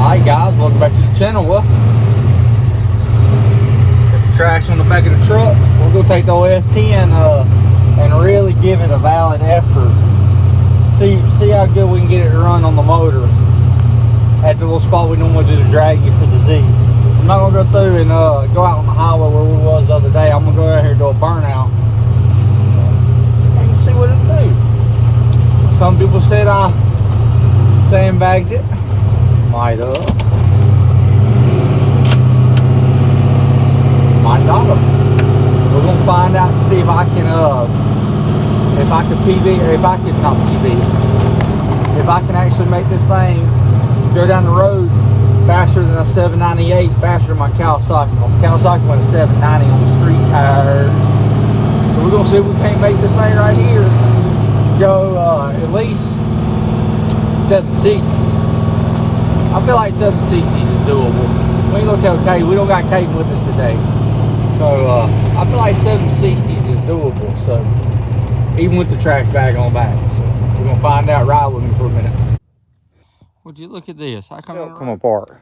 Alright guys, welcome back to the channel. Well, got the trash on the back of the truck. We're going to take the s10 and really give it a valid effort. See how good we can get it to run on the motor at the little spot we normally do the draggy for the Z. I'm not going to go through and go out on the highway where we was the other day. I'm going to go out here and do a burnout and see what it'll do. Some people said I sandbagged it. Might have. Might not have. We're gonna find out and see if I can PB, or if I can not PB. If I can actually make this thing go down the road faster than a 798, faster than my Kawasaki. My Kawasaki went a 790 on the street tires. So we're gonna see if we can't make this thing right here go at least 760. I feel like 760 is doable. We ain't gonna tell Kate, we don't got Kate with us today. So I feel like 760 is doable. So even with the trash bag on back. So we're gonna find out. Ride with me for a minute. Would you look at this? How come it come apart?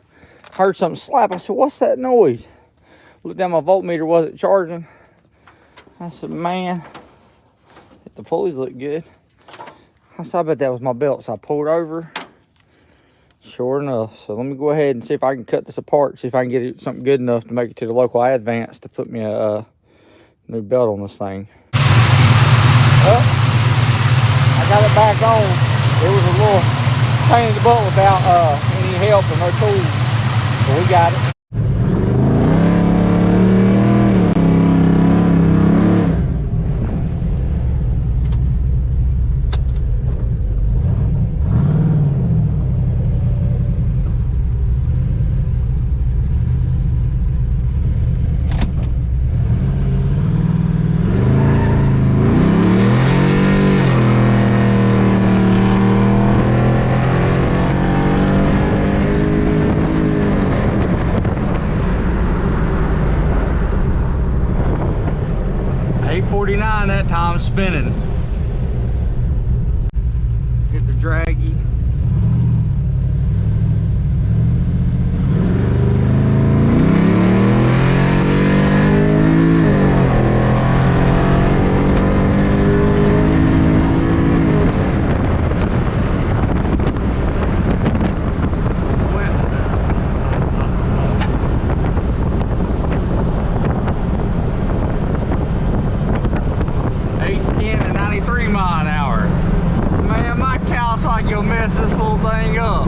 Heard something slap. I said, what's that noise? Looked down, my voltmeter wasn't charging. I said, man, the pulleys look good. I said, I bet that was my belt. So I pulled over. Sure enough. So let me go ahead and see if I can cut this apart, see if I can get it something good enough to make it to the local Advance to put me a new belt on this thing. Well, I got it back on. It was a little pain in the butt without any help or no tools, but we got it. 849 that time, spinning. Hit the draggy. You'll mess this whole thing up.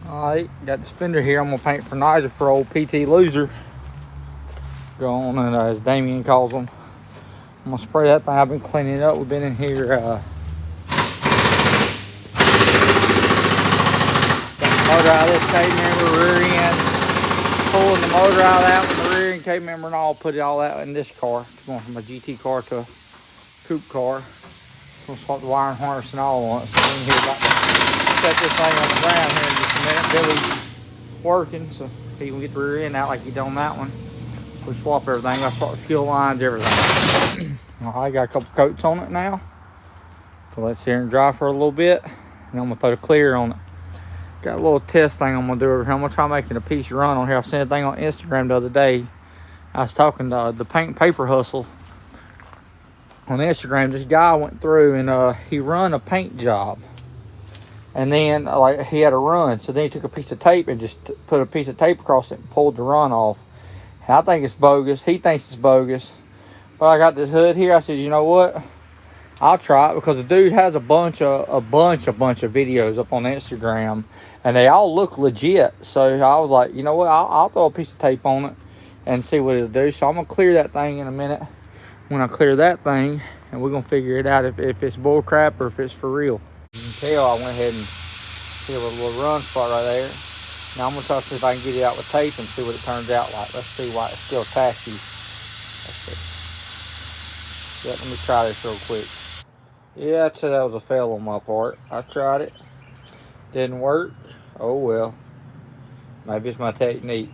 Alright, got the fender here. I'm gonna paint for Nigel for old PT loser. Go on, and as Damian calls them. I'm gonna spray that thing. I've been cleaning it up. We've been in here got the motor out of this cable member, rear end, pulling the motor out of that one, the rear end cable member, and all put it all out in this car. It's going from a GT car to a coupe car. We'll swap the wiring harness and all on it. So we're in here about to set this thing on the ground here in just a minute. Billy's working, so he can get the rear end out like he done on that one. We swap everything. I swap the fuel lines, everything. I got a couple coats on it now. So let's sit here and dry for a little bit, and I'm gonna throw the clear on it. Got a little test thing I'm gonna do over here. I'm gonna try making a piece run on here. I seen a thing on Instagram the other day. I was talking to the Paint and Paper Hustle on Instagram. This guy went through and he run a paint job, and then like he had a run. So then he took a piece of tape and just put a piece of tape across it and pulled the run off. And I think it's bogus. He thinks it's bogus. But I got this hood here. I said, you know what? I'll try it, because the dude has a bunch of videos up on Instagram, and they all look legit. So I was like, you know what? I'll throw a piece of tape on it and see what it'll do. So I'm gonna clear that thing in a minute. When I clear that thing, and we're gonna figure it out if it's bull crap or if it's for real. You can tell I went ahead and hit a little run spot right there. Now I'm gonna try to see if I can get it out with tape and see what it turns out like. Let's see why it's still tacky. Let's see. Yeah, let me try this real quick. Yeah, I'd say that was a fail on my part. I tried it. Didn't work. Oh well. Maybe it's my technique.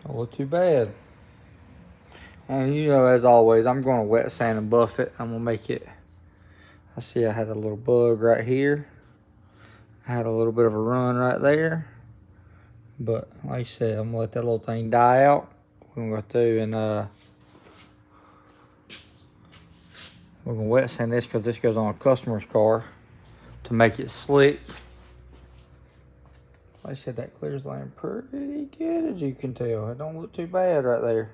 Don't look too bad. And you know, as always, I'm going to wet sand and buff it. I'm going to make it. I see I had a little bug right here. I had a little bit of a run right there. But like I said, I'm going to let that little thing die out. We're going to go through and we're going to wet sand this, because this goes on a customer's car to make it slick. Like I said, that clears line pretty good, as you can tell. It don't look too bad right there.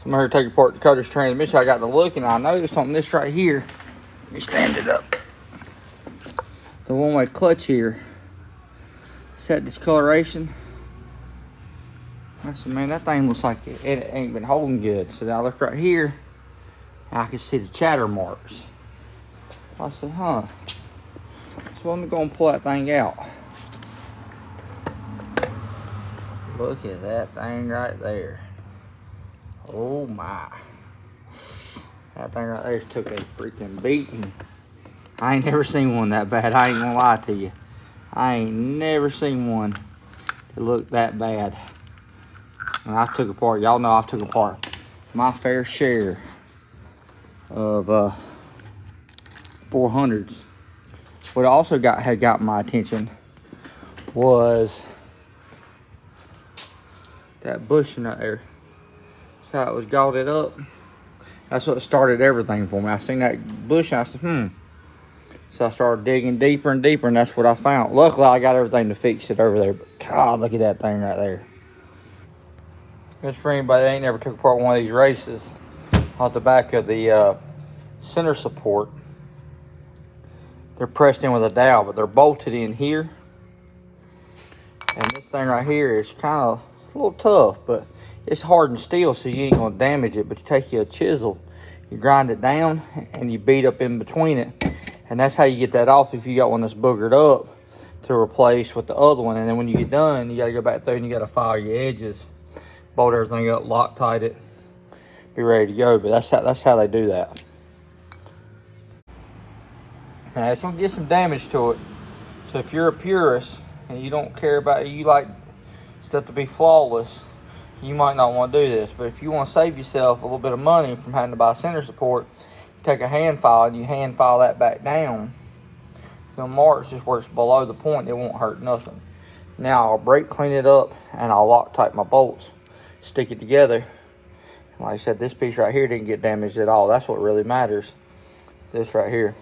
So I'm here to take apart the Coder's transmission. I got to look, and I noticed on this right here, let me stand it up, the one-way clutch here, set discoloration. I said, man, that thing looks like it ain't been holding good. So now I look right here, and I can see the chatter marks. I said, huh. So I'm going to pull that thing out. Look at that thing right there. Oh my. That thing right there took a freaking beating. I ain't never seen one that bad. I ain't gonna lie to you. I ain't never seen one that looked that bad. And I took apart, y'all know I took apart my fair share of 400s. What also had got my attention was that bushing right there. How it was gauted up. That's what started everything for me. I seen that bush, I said, So I started digging deeper and deeper, and that's what I found. Luckily, I got everything to fix it over there. But God, look at that thing right there. Just for anybody that ain't never took apart one of these races, off the back of the center support, they're pressed in with a dowel, but they're bolted in here. And this thing right here is kind of a little tough, but it's hardened steel, so you ain't gonna damage it. But you take your chisel, you grind it down, and you beat up in between it, and that's how you get that off if you got one that's boogered up, to replace with the other one. And then when you get done, you gotta go back through and you gotta file your edges, bolt everything up, Loctite it, be ready to go. But that's how they do that. Now it's gonna get some damage to it. So if you're a purist and you don't care about it, you like stuff to be flawless, you might not want to do this. But if you want to save yourself a little bit of money from having to buy center support, you take a hand file and you hand file that back down. The marks just where it's below the point, it won't hurt nothing. Now I'll brake clean it up and I'll Loctite my bolts, stick it together. Like I said, this piece right here didn't get damaged at all. That's what really matters. This right here.